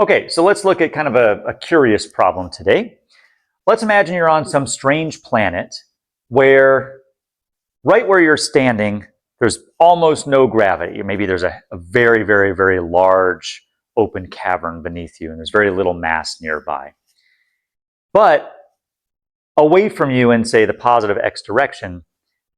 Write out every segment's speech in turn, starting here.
Okay, so let's look at kind of a curious problem today. Let's imagine you're on some strange planet where right where you're standing, there's almost no gravity. Maybe there's a very, very, very large open cavern beneath you, and there's very little mass nearby. But away from you in, say, the positive x direction,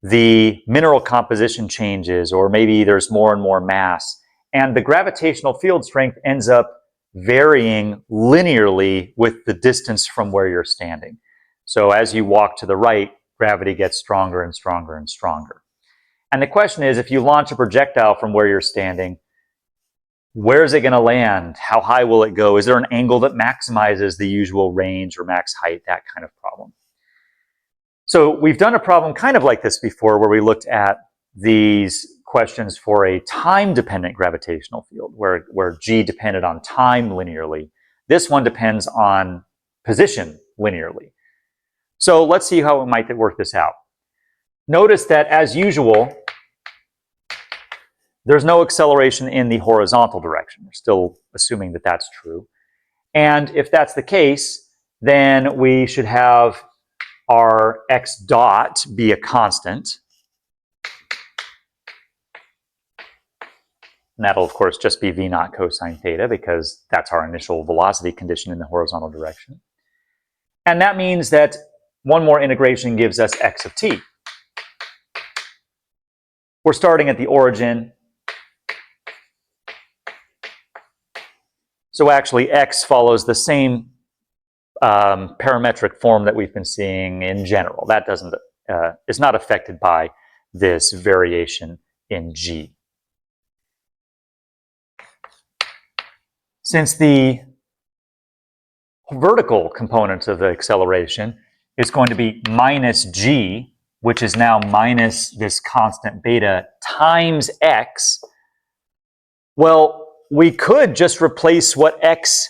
the mineral composition changes, or maybe there's more and more mass, and the gravitational field strength ends up varying linearly with the distance from where you're standing. So as you walk to the right, gravity gets stronger and stronger and stronger. And the question is, if you launch a projectile from where you're standing, where is it going to land? How high will it go? Is there an angle that maximizes the usual range or max height? That kind of problem. So we've done a problem kind of like this before, where we looked at these questions for a time-dependent gravitational field, where g depended on time linearly. This one depends on position linearly. So let's see how we might work this out. Notice that, as usual, there's no acceleration in the horizontal direction. We're still assuming that that's true. And if that's the case, then we should have our x dot be a constant. And that'll, of course, just be v naught cosine theta, because that's our initial velocity condition in the horizontal direction. And that means that one more integration gives us x of t. We're starting at the origin. So actually, x follows the same parametric form that we've been seeing in general. That doesn't is not affected by this variation in g. Since the vertical component of the acceleration is going to be minus g, which is now minus this constant beta times x, well, we could just replace what x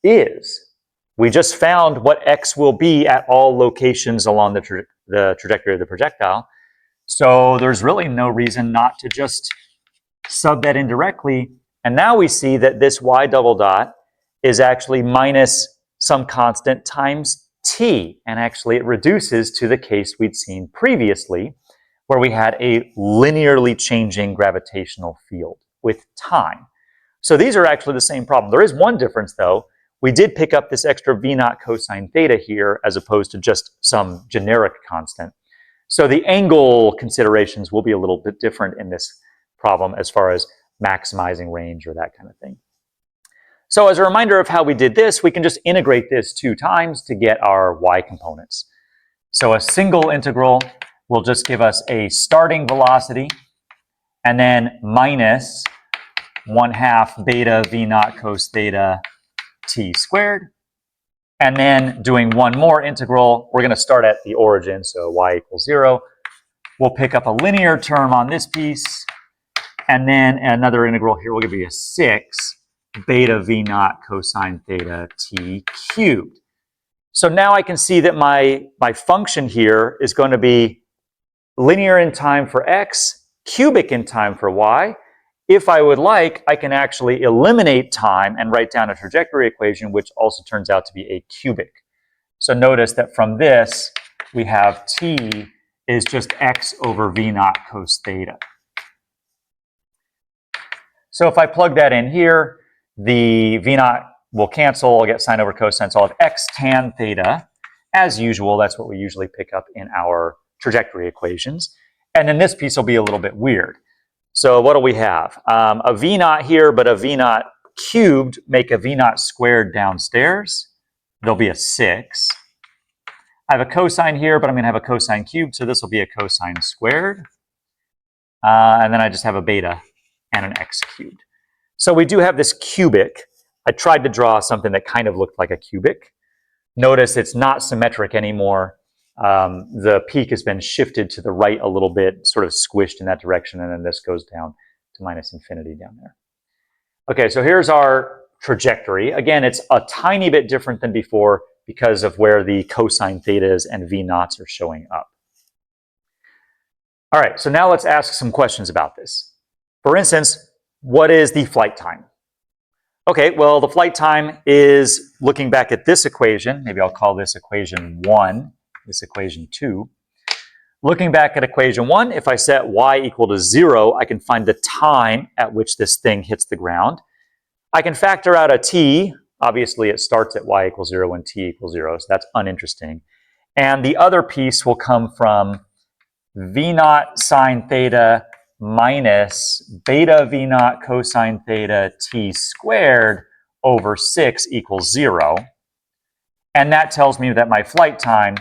is. We just found what x will be at all locations along the trajectory of the projectile. So there's really no reason not to just sub that in directly. And now we see that this y double dot is actually minus some constant times t. And actually it reduces to the case we'd seen previously, where we had a linearly changing gravitational field with time. So these are actually the same problem. There is one difference, though. We did pick up this extra v naught cosine theta here, as opposed to just some generic constant. So the angle considerations will be a little bit different in this problem as far as maximizing range or that kind of thing. So as a reminder of how we did this, we can just integrate this 2 times to get our y components. So a single integral will just give us a starting velocity, and then minus 1/2 beta v naught cos theta t squared. And then doing one more integral, we're going to start at the origin, so y equals 0. We'll pick up a linear term on this piece, and then another integral here will give you a 6 beta v naught cosine theta t cubed. So now I can see that my function here is going to be linear in time for x, cubic in time for y. If I would like, I can actually eliminate time and write down a trajectory equation, which also turns out to be a cubic. So notice that from this, we have t is just x over v naught cos theta. So if I plug that in here, the v naught will cancel. I'll get sine over cosine. So I'll have x tan theta. As usual, that's what we usually pick up in our trajectory equations. And then this piece will be a little bit weird. So what do we have? A v naught here, but a v naught cubed make a v naught squared downstairs. There'll be a 6. I have a cosine here, but I'm going to have a cosine cubed, so this will be a cosine squared. And then I just have a beta and an x cubed. So we do have this cubic. I tried to draw something that kind of looked like a cubic. Notice it's not symmetric anymore. The peak has been shifted to the right a little bit, sort of squished in that direction, and then this goes down to minus infinity down there. Okay, so here's our trajectory. Again, it's a tiny bit different than before because of where the cosine thetas and v naughts are showing up. All right, so now let's ask some questions about this. For instance, what is the flight time? Okay, well, the flight time is looking back at this equation. Maybe I'll call this equation 1, this equation 2. Looking back at equation 1, if I set y equal to 0, I can find the time at which this thing hits the ground. I can factor out a t. Obviously, it starts at y equals 0 when t equals 0, so that's uninteresting. And the other piece will come from v naught sine theta minus beta v naught cosine theta t squared over 6 equals 0. And that tells me that my flight time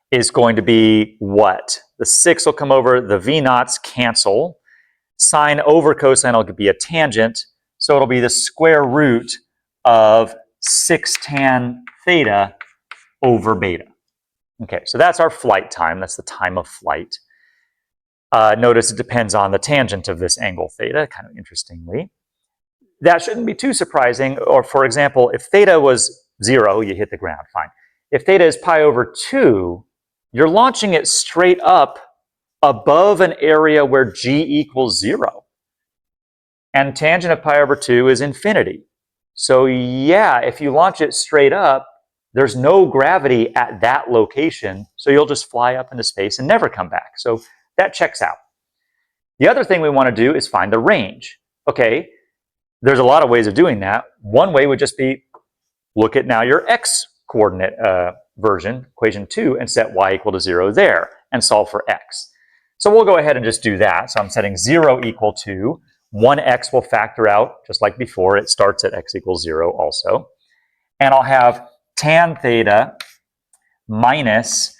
is going to be what? The 6 will come over, the v naughts cancel. Sine over cosine will be a tangent, so it'll be the square root of 6 tan theta over beta. Okay, so that's our flight time. That's the time of flight. Notice it depends on the tangent of this angle theta, kind of interestingly. That shouldn't be too surprising. Or for example, if theta was 0, you hit the ground, fine. If theta is pi over 2, you're launching it straight up above an area where g equals 0. And tangent of pi over 2 is infinity. So yeah, if you launch it straight up, there's no gravity at that location, so you'll just fly up into space and never come back. So that checks out. The other thing we want to do is find the range. Okay, there's a lot of ways of doing that. One way would just be look at now your x coordinate version, equation 2, and set y equal to 0 there and solve for x. So we'll go ahead and just do that. So I'm setting 0 equal to 1x will factor out, just like before. It starts at x equals 0 also. And I'll have tan theta minus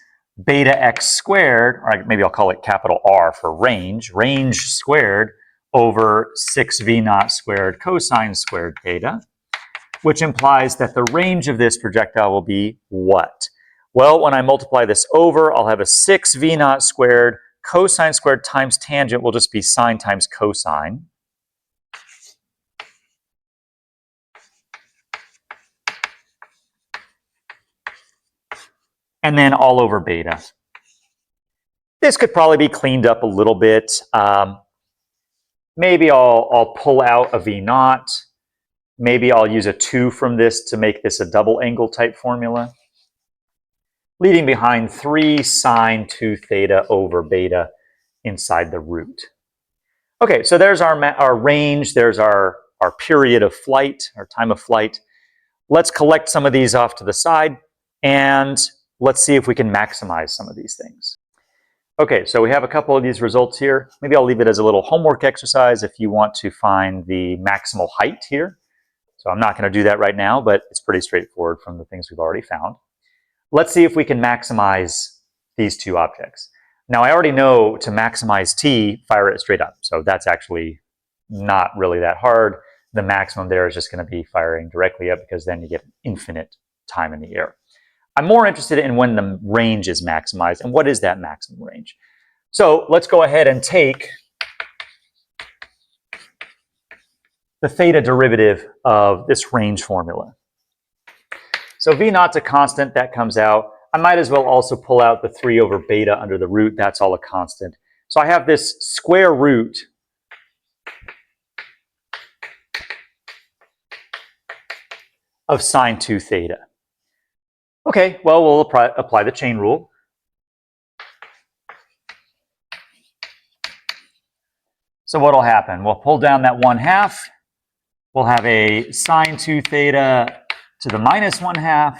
beta x squared, or maybe I'll call it capital R for range, range squared over 6v naught squared cosine squared theta, which implies that the range of this projectile will be what? Well, when I multiply this over, I'll have a 6v naught squared cosine squared times tangent will just be sine times cosine. And then all over beta. This could probably be cleaned up a little bit. Maybe I'll pull out a v naught. Maybe I'll use a 2 from this to make this a double angle type formula. Leaving behind 3 sine 2 theta over beta inside the root. Okay, so there's our range. There's our period of flight, our time of flight. Let's collect some of these off to the side and let's see if we can maximize some of these things. Okay, so we have a couple of these results here. Maybe I'll leave it as a little homework exercise if you want to find the maximal height here. So I'm not going to do that right now, but it's pretty straightforward from the things we've already found. Let's see if we can maximize these two objects. Now, I already know to maximize t, fire it straight up. So that's actually not really that hard. The maximum there is just going to be firing directly up because then you get infinite time in the air. I'm more interested in when the range is maximized and what is that maximum range. So let's go ahead and take the theta derivative of this range formula. So v naught's a constant, that comes out. I might as well also pull out the 3 over beta under the root, that's all a constant. So I have this square root of sine 2 theta. Okay, well, we'll apply the chain rule. So what'll happen? We'll pull down that 1/2. We'll have a sine 2 theta to the minus 1/2.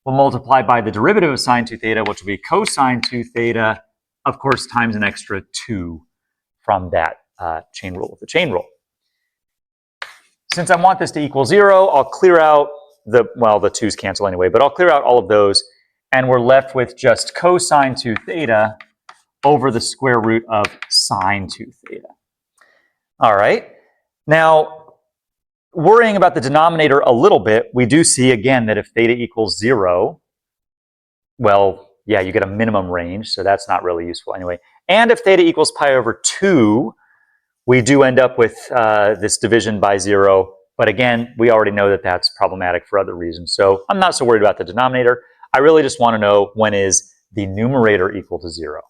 We'll multiply by the derivative of sine 2 theta, which will be cosine 2 theta, of course, times an extra 2 from that chain rule of the chain rule. Since I want this to equal 0, I'll clear out the 2's cancel anyway, but I'll clear out all of those, and we're left with just cosine 2 theta over the square root of sine 2 theta. All right. Now, worrying about the denominator a little bit, we do see again that if theta equals 0, well, yeah, you get a minimum range, so that's not really useful anyway. And if theta equals pi over 2, we do end up with this division by 0. But again, we already know that that's problematic for other reasons. So I'm not so worried about the denominator. I really just want to know when is the numerator equal to 0.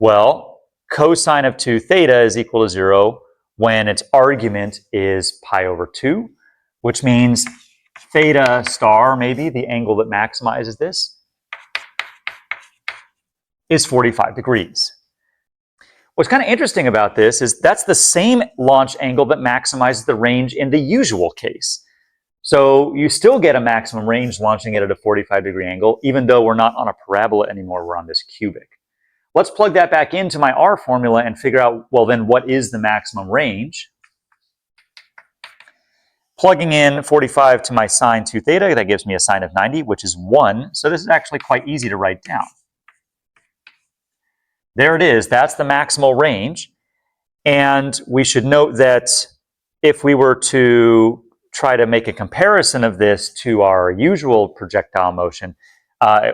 Well, cosine of 2 theta is equal to 0 when its argument is pi over 2. which means theta star, maybe the angle that maximizes this, is 45 degrees. What's kind of interesting about this is that's the same launch angle that maximizes the range in the usual case. So you still get a maximum range launching it at a 45-degree angle, even though we're not on a parabola anymore, we're on this cubic. Let's plug that back into my R formula and figure out, well, then what is the maximum range? Plugging in 45 to my sine 2 theta, that gives me a sine of 90, which is 1. So this is actually quite easy to write down. There it is. That's the maximal range. And we should note that if we were to try to make a comparison of this to our usual projectile motion,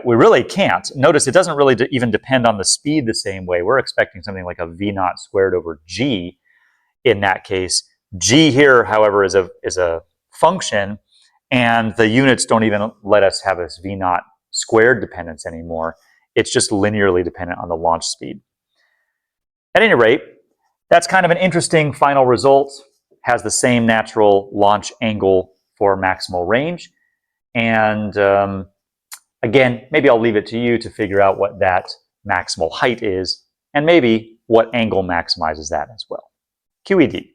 we really can't. Notice it doesn't really even depend on the speed the same way. We're expecting something like a v naught squared over g in that case. G here, however, is a function, and the units don't even let us have this v naught squared dependence anymore. It's just linearly dependent on the launch speed. At any rate, that's kind of an interesting final result. Has the same natural launch angle for maximal range. And again, maybe I'll leave it to you to figure out what that maximal height is, and maybe what angle maximizes that as well. QED.